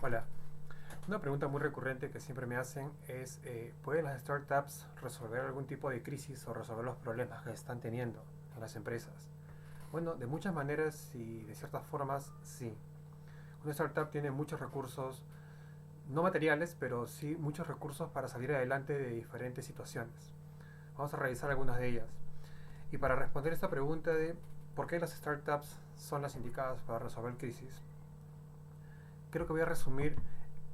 Hola, una pregunta muy recurrente que siempre me hacen es, ¿pueden las startups resolver algún tipo de crisis o resolver los problemas que están teniendo en las empresas? Bueno, de muchas maneras y de ciertas formas, sí. Una startup tiene muchos recursos, no materiales, pero sí muchos recursos para salir adelante de diferentes situaciones. Vamos a revisar algunas de ellas. Y para responder esta pregunta de por qué las startups son las indicadas para resolver crisis, creo que voy a resumir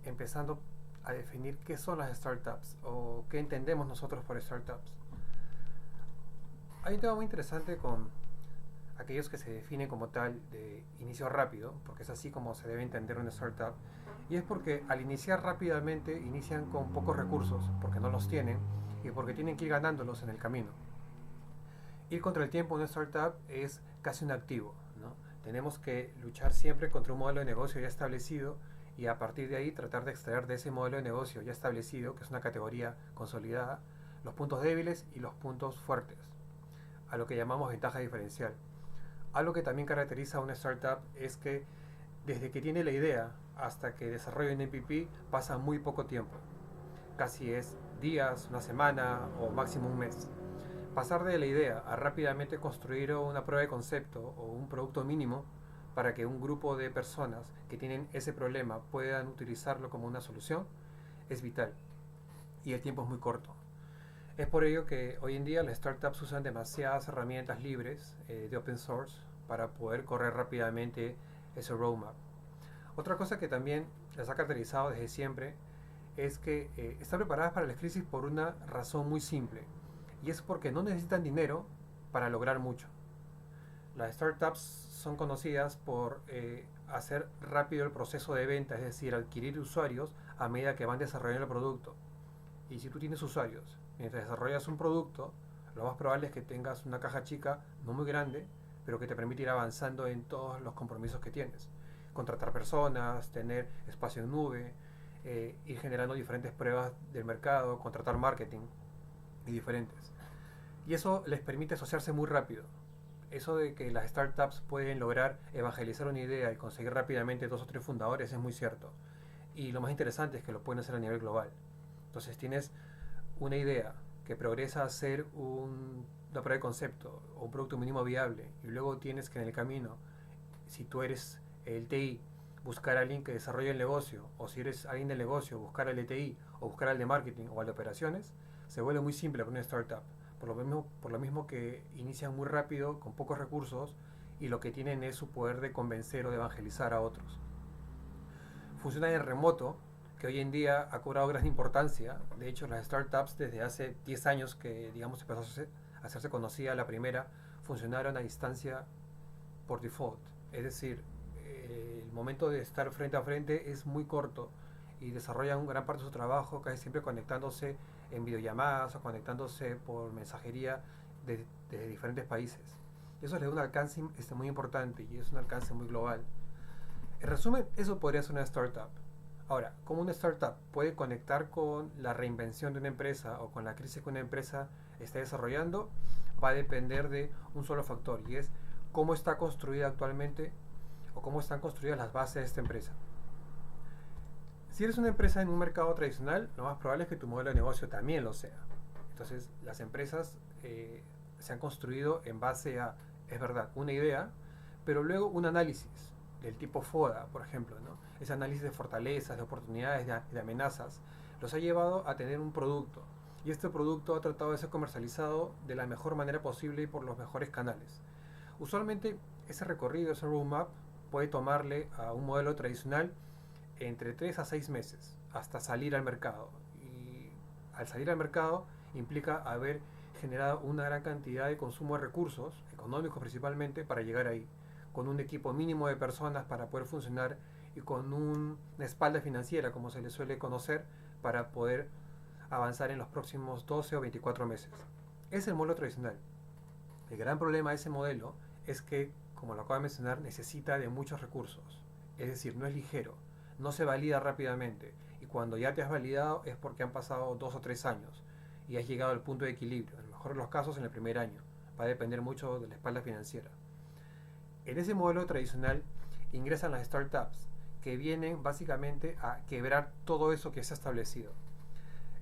empezando a definir qué son las startups o qué entendemos nosotros por startups. Hay un tema muy interesante con aquellos que se definen como tal de inicio rápido, porque es así como se debe entender una startup, y es porque al iniciar rápidamente inician con pocos recursos, porque no los tienen y porque tienen que ir ganándolos en el camino. Ir contra el tiempo en una startup es casi un activo, ¿no? Tenemos que luchar siempre contra un modelo de negocio ya establecido y a partir de ahí tratar de extraer de ese modelo de negocio ya establecido, que es una categoría consolidada, los puntos débiles y los puntos fuertes, a lo que llamamos ventaja diferencial. Algo que también caracteriza a una startup es que desde que tiene la idea hasta que desarrolla un MVP pasa muy poco tiempo. Casi es días, una semana o máximo un mes. Pasar de la idea a rápidamente construir una prueba de concepto o un producto mínimo para que un grupo de personas que tienen ese problema puedan utilizarlo como una solución es vital y el tiempo es muy corto. Es por ello que hoy en día las startups usan demasiadas herramientas libres de open source para poder correr rápidamente ese roadmap. Otra cosa que también las ha caracterizado desde siempre es que están preparadas para las crisis por una razón muy simple, y es porque no necesitan dinero para lograr mucho. Las startups son conocidas por hacer rápido el proceso de venta, es decir, adquirir usuarios a medida que van desarrollando el producto. Y si tú tienes usuarios, mientras desarrollas un producto, lo más probable es que tengas una caja chica, no muy grande, pero que te permite ir avanzando en todos los compromisos que tienes. Contratar personas, tener espacio en nube, ir generando diferentes pruebas del mercado, contratar marketing y diferentes. Y eso les permite asociarse muy rápido. Eso de que las startups pueden lograr evangelizar una idea y conseguir rápidamente dos o tres fundadores es muy cierto. Y lo más interesante es que lo pueden hacer a nivel global. Entonces tienes una idea que progresa a ser una prueba de concepto o un producto mínimo viable y luego tienes que en el camino, si tú eres el TI, buscar a alguien que desarrolle el negocio, o si eres alguien del negocio, buscar al de TI o buscar al de marketing o al de operaciones, se vuelve muy simple para una startup. Por lo mismo que inician muy rápido, con pocos recursos, y lo que tienen es su poder de convencer o de evangelizar a otros. Funciona en remoto, que hoy en día ha cobrado gran importancia. De hecho, las startups desde hace 10 años que digamos empezó a hacerse conocida la primera, funcionaron a distancia por default. Es decir, el momento de estar frente a frente es muy corto y desarrollan gran parte de su trabajo casi siempre conectándose en videollamadas o conectándose por mensajería de diferentes países. Eso le da un alcance muy importante y es un alcance muy global. En resumen, eso podría ser una startup. Ahora, ¿cómo una startup puede conectar con la reinvención de una empresa o con la crisis que una empresa está desarrollando? Va a depender de un solo factor y es cómo está construida actualmente o cómo están construidas las bases de esta empresa. Si eres una empresa en un mercado tradicional, lo más probable es que tu modelo de negocio también lo sea. Entonces, las empresas se han construido en base a, es verdad, una idea, pero luego un análisis del tipo FODA, por ejemplo, ¿no? Ese análisis de fortalezas, de oportunidades, de amenazas, los ha llevado a tener un producto. Y este producto ha tratado de ser comercializado de la mejor manera posible y por los mejores canales. Usualmente, ese recorrido, ese roadmap, puede tomarle a un modelo tradicional entre 3 a 6 meses hasta salir al mercado. Y al salir al mercado implica haber generado una gran cantidad de consumo de recursos, económicos principalmente, para llegar ahí, con un equipo mínimo de personas para poder funcionar y con una espalda financiera, como se le suele conocer, para poder avanzar en los próximos 12 o 24 meses. Es el modelo tradicional. El gran problema de ese modelo es que, como lo acabo de mencionar, necesita de muchos recursos. Es decir, no es ligero, no se valida rápidamente. Y cuando ya te has validado es porque han pasado 2 o 3 años y has llegado al punto de equilibrio. En el mejor de los casos, en el primer año. Va a depender mucho de la espalda financiera. En ese modelo tradicional ingresan las startups que vienen básicamente a quebrar todo eso que se ha establecido.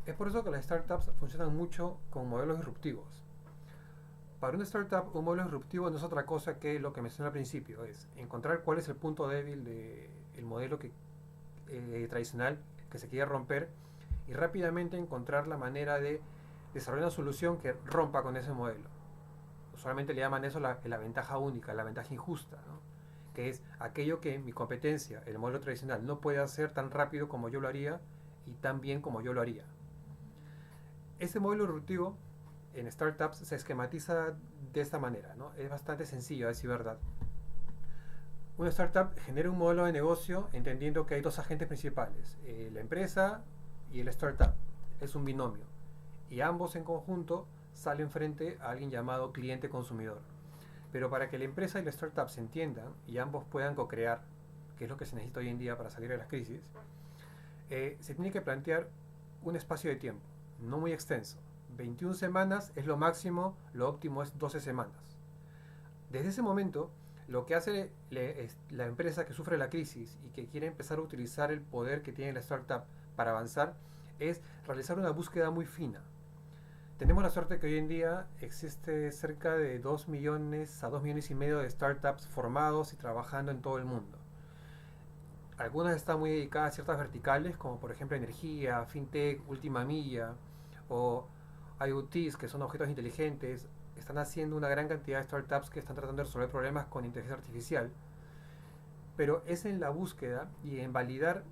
Es por eso que las startups funcionan mucho con modelos disruptivos. Para una startup, un modelo disruptivo no es otra cosa que lo que mencioné al principio, es encontrar cuál es el punto débil del modelo tradicional que se quiere romper y rápidamente encontrar la manera de desarrollar una solución que rompa con ese modelo. Usualmente le llaman eso la ventaja única, la ventaja injusta, ¿no? Que es aquello que mi competencia, el modelo tradicional, no puede hacer tan rápido como yo lo haría y tan bien como yo lo haría. Este modelo disruptivo en startups se esquematiza de esta manera, ¿no? Es bastante sencillo, a decir verdad. Una startup genera un modelo de negocio entendiendo que hay dos agentes principales, la empresa y el startup. Es un binomio. Y ambos en conjunto salen frente a alguien llamado cliente consumidor. Pero para que la empresa y la startup se entiendan y ambos puedan co-crear, que es lo que se necesita hoy en día para salir de las crisis, se tiene que plantear un espacio de tiempo, no muy extenso. 21 semanas es lo máximo, lo óptimo es 12 semanas. Desde ese momento, lo que hace la empresa que sufre la crisis y que quiere empezar a utilizar el poder que tiene la startup para avanzar es realizar una búsqueda muy fina. Tenemos la suerte que hoy en día existe cerca de 2 millones a 2 millones y medio de startups formados y trabajando en todo el mundo. Algunas están muy dedicadas a ciertas verticales, como por ejemplo energía, fintech, última milla, o IoTs, que son objetos inteligentes. Están haciendo una gran cantidad de startups que están tratando de resolver problemas con inteligencia artificial. Pero es en la búsqueda y en validar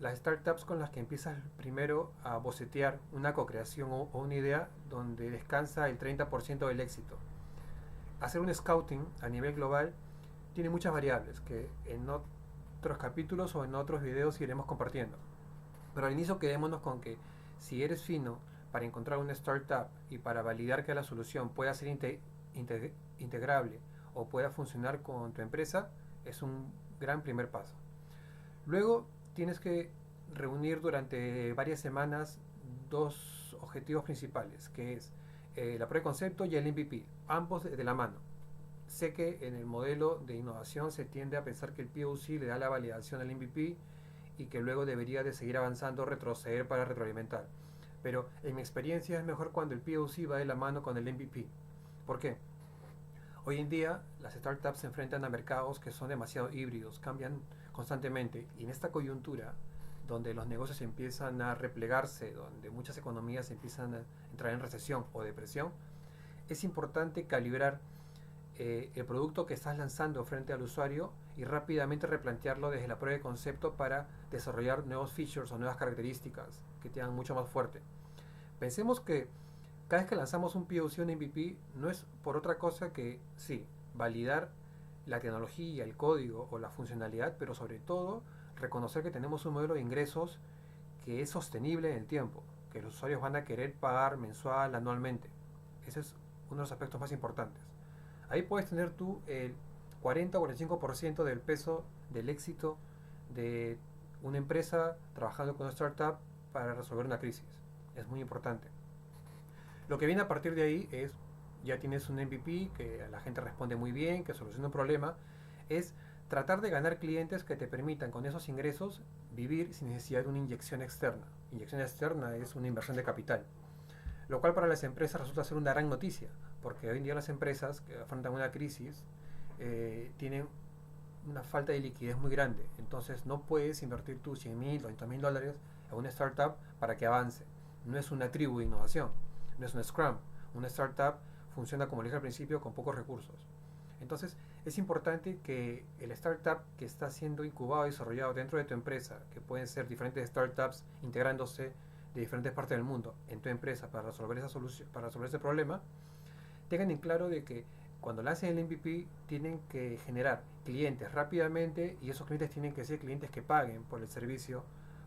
las startups con las que empiezas primero a bocetear una co-creación o una idea donde descansa el 30% del éxito. Hacer un scouting a nivel global tiene muchas variables que en otros capítulos o en otros videos iremos compartiendo. Pero al inicio quedémonos con que si eres fino para encontrar una startup y para validar que la solución pueda ser integrable o pueda funcionar con tu empresa, es un gran primer paso. Luego tienes que reunir durante varias semanas dos objetivos principales, que es la prueba de concepto y el MVP, ambos de la mano. Sé que en el modelo de innovación se tiende a pensar que el POC le da la validación al MVP y que luego debería de seguir avanzando, retroceder para retroalimentar. Pero en mi experiencia es mejor cuando el POC va de la mano con el MVP. ¿Por qué? Hoy en día las startups se enfrentan a mercados que son demasiado híbridos, cambian constantemente y en esta coyuntura donde los negocios empiezan a replegarse, donde muchas economías empiezan a entrar en recesión o depresión, es importante calibrar el producto que estás lanzando frente al usuario y rápidamente replantearlo desde la prueba de concepto para desarrollar nuevos features o nuevas características que te hagan mucho más fuerte. Pensemos que cada vez que lanzamos un POC o un MVP no es por otra cosa que, sí, validar la tecnología, el código o la funcionalidad, pero sobre todo reconocer que tenemos un modelo de ingresos que es sostenible en el tiempo, que los usuarios van a querer pagar mensual, anualmente. Ese es uno de los aspectos más importantes. Ahí puedes tener tú el 40 o 45% del peso del éxito de una empresa trabajando con una startup para resolver una crisis. Es muy importante. Lo que viene a partir de ahí es, ya tienes un MVP que a la gente responde muy bien, que soluciona un problema, es tratar de ganar clientes que te permitan con esos ingresos vivir sin necesidad de una inyección externa. Inyección externa es una inversión de capital, lo cual para las empresas resulta ser una gran noticia, porque hoy en día las empresas que afrontan una crisis tienen una falta de liquidez muy grande, entonces no puedes invertir tus 100 mil, 200 mil dólares en una startup para que avance. No es una tribu de innovación, no es un Scrum. Una startup funciona, como le dije al principio, con pocos recursos. Entonces es importante que el startup que está siendo incubado y desarrollado dentro de tu empresa, que pueden ser diferentes startups integrándose de diferentes partes del mundo en tu empresa para resolver esa solución, para resolver ese problema, tengan en claro de que cuando lancen el MVP tienen que generar clientes rápidamente y esos clientes tienen que ser clientes que paguen por el servicio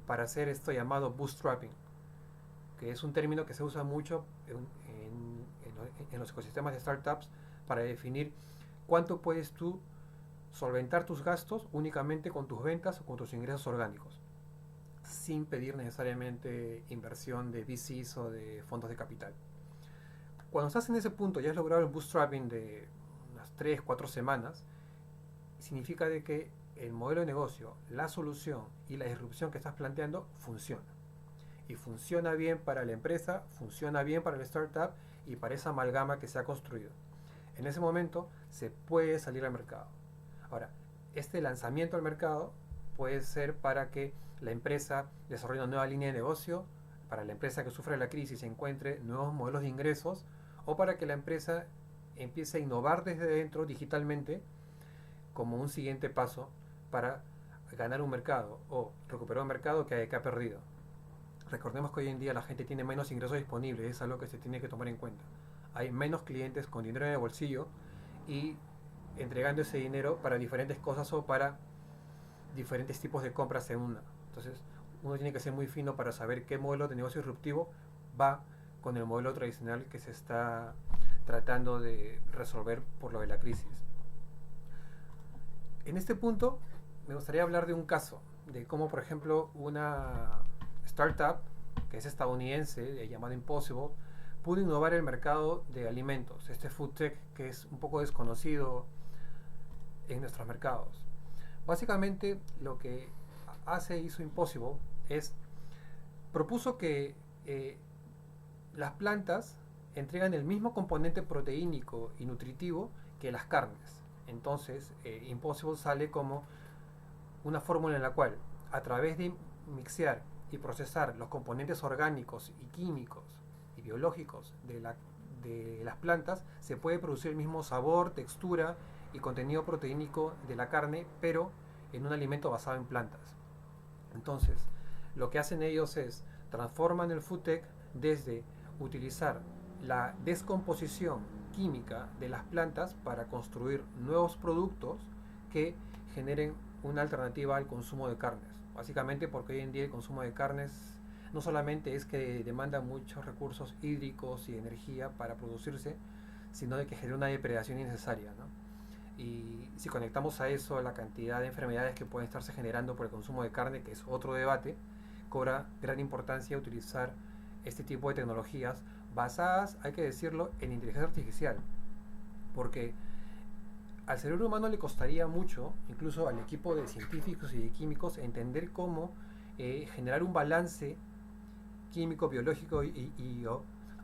para hacer esto llamado bootstrapping, que es un término que se usa mucho en los ecosistemas de startups para definir cuánto puedes tú solventar tus gastos únicamente con tus ventas o con tus ingresos orgánicos, sin pedir necesariamente inversión de VCs o de fondos de capital. Cuando estás en ese punto, ya has logrado el bootstrapping de unas 3, 4 semanas, significa de que el modelo de negocio, la solución y la disrupción que estás planteando funciona. Y funciona bien para la empresa, funciona bien para el startup y para esa amalgama que se ha construido. En ese momento se puede salir al mercado. Ahora, este lanzamiento al mercado puede ser para que la empresa desarrolle una nueva línea de negocio, para la empresa que sufre la crisis encuentre nuevos modelos de ingresos, o para que la empresa empiece a innovar desde dentro digitalmente como un siguiente paso para ganar un mercado o recuperar un mercado que ha perdido. Recordemos que hoy en día la gente tiene menos ingresos disponibles, es algo que se tiene que tomar en cuenta. Hay menos clientes con dinero en el bolsillo y entregando ese dinero para diferentes cosas o para diferentes tipos de compras en una. Entonces, uno tiene que ser muy fino para saber qué modelo de negocio disruptivo va con el modelo tradicional que se está tratando de resolver por lo de la crisis. En este punto, me gustaría hablar de un caso, de cómo, por ejemplo, una startup que es estadounidense, llamada Impossible, pudo innovar el mercado de alimentos, este food tech que es un poco desconocido en nuestros mercados. Básicamente, lo que hizo Impossible es propuso que las plantas entregan el mismo componente proteínico y nutritivo que las carnes. Entonces, Impossible sale como una fórmula en la cual, a través de mixear y procesar los componentes orgánicos y químicos y biológicos de las plantas, se puede producir el mismo sabor, textura y contenido proteínico de la carne, pero en un alimento basado en plantas. Entonces, lo que hacen ellos es transforman el food tech desde utilizar la descomposición química de las plantas para construir nuevos productos que generen una alternativa al consumo de carnes. Básicamente porque hoy en día el consumo de carnes no solamente es que demanda muchos recursos hídricos y energía para producirse, sino de que genera una depredación innecesaria, ¿no? Y si conectamos a eso la cantidad de enfermedades que pueden estarse generando por el consumo de carne, que es otro debate, cobra gran importancia utilizar este tipo de tecnologías basadas, hay que decirlo, en inteligencia artificial. Porque al cerebro humano le costaría mucho, incluso al equipo de científicos y de químicos, entender cómo generar un balance químico, biológico y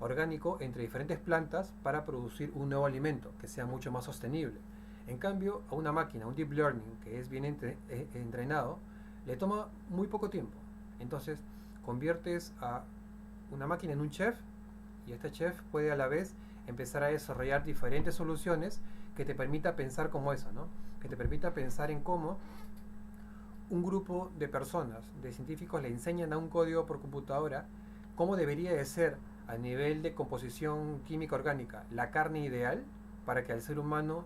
orgánico entre diferentes plantas para producir un nuevo alimento que sea mucho más sostenible. En cambio, a una máquina, un deep learning que es bien entrenado, le toma muy poco tiempo. Entonces, conviertes a una máquina en un chef y este chef puede a la vez empezar a desarrollar diferentes soluciones que te permita pensar como eso, ¿no? Que te permita pensar en cómo un grupo de personas, de científicos, le enseñan a un código por computadora cómo debería de ser a nivel de composición química orgánica la carne ideal para que el ser humano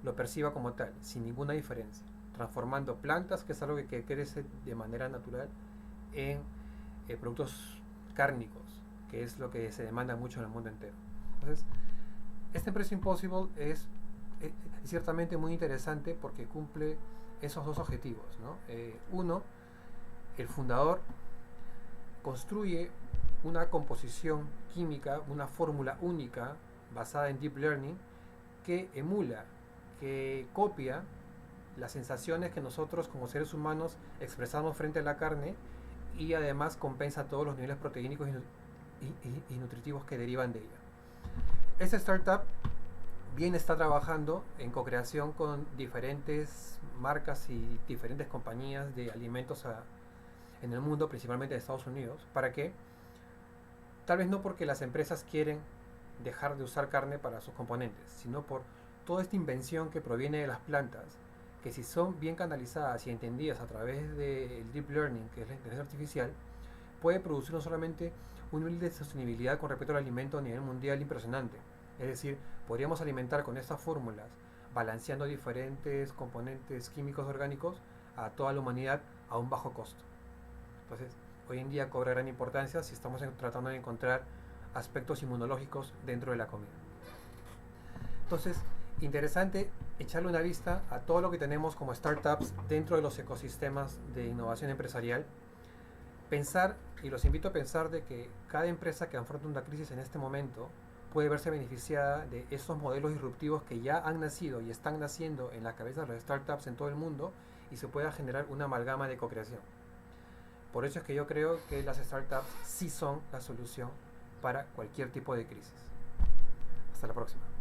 lo perciba como tal, sin ninguna diferencia, transformando plantas, que es algo que crece de manera natural, en productos cárnicos, que es lo que se demanda mucho en el mundo entero. Entonces, esta empresa Impossible es ciertamente muy interesante porque cumple esos dos objetivos, ¿no? Uno, el fundador construye una composición química, una fórmula única basada en deep learning que emula, que copia las sensaciones que nosotros como seres humanos expresamos frente a la carne y además compensa todos los niveles proteínicos y nutritivos que derivan de ella. Esta startup bien está trabajando en co-creación con diferentes marcas y diferentes compañías de alimentos en el mundo, principalmente en Estados Unidos. ¿Para qué? Tal vez no porque las empresas quieren dejar de usar carne para sus componentes, sino por toda esta invención que proviene de las plantas, que si son bien canalizadas y entendidas a través del deep learning, que es la inteligencia artificial, puede producir no solamente un nivel de sostenibilidad con respecto al alimento a nivel mundial impresionante. Es decir, podríamos alimentar con estas fórmulas, balanceando diferentes componentes químicos orgánicos a toda la humanidad a un bajo costo. Entonces, hoy en día cobra gran importancia si estamos tratando de encontrar aspectos inmunológicos dentro de la comida. Entonces, interesante echarle una vista a todo lo que tenemos como startups dentro de los ecosistemas de innovación empresarial. Pensar, y los invito a pensar, de que cada empresa que afronta una crisis en este momento puede verse beneficiada de esos modelos disruptivos que ya han nacido y están naciendo en la cabeza de las startups en todo el mundo y se pueda generar una amalgama de co-creación. Por eso es que yo creo que las startups sí son la solución para cualquier tipo de crisis. Hasta la próxima.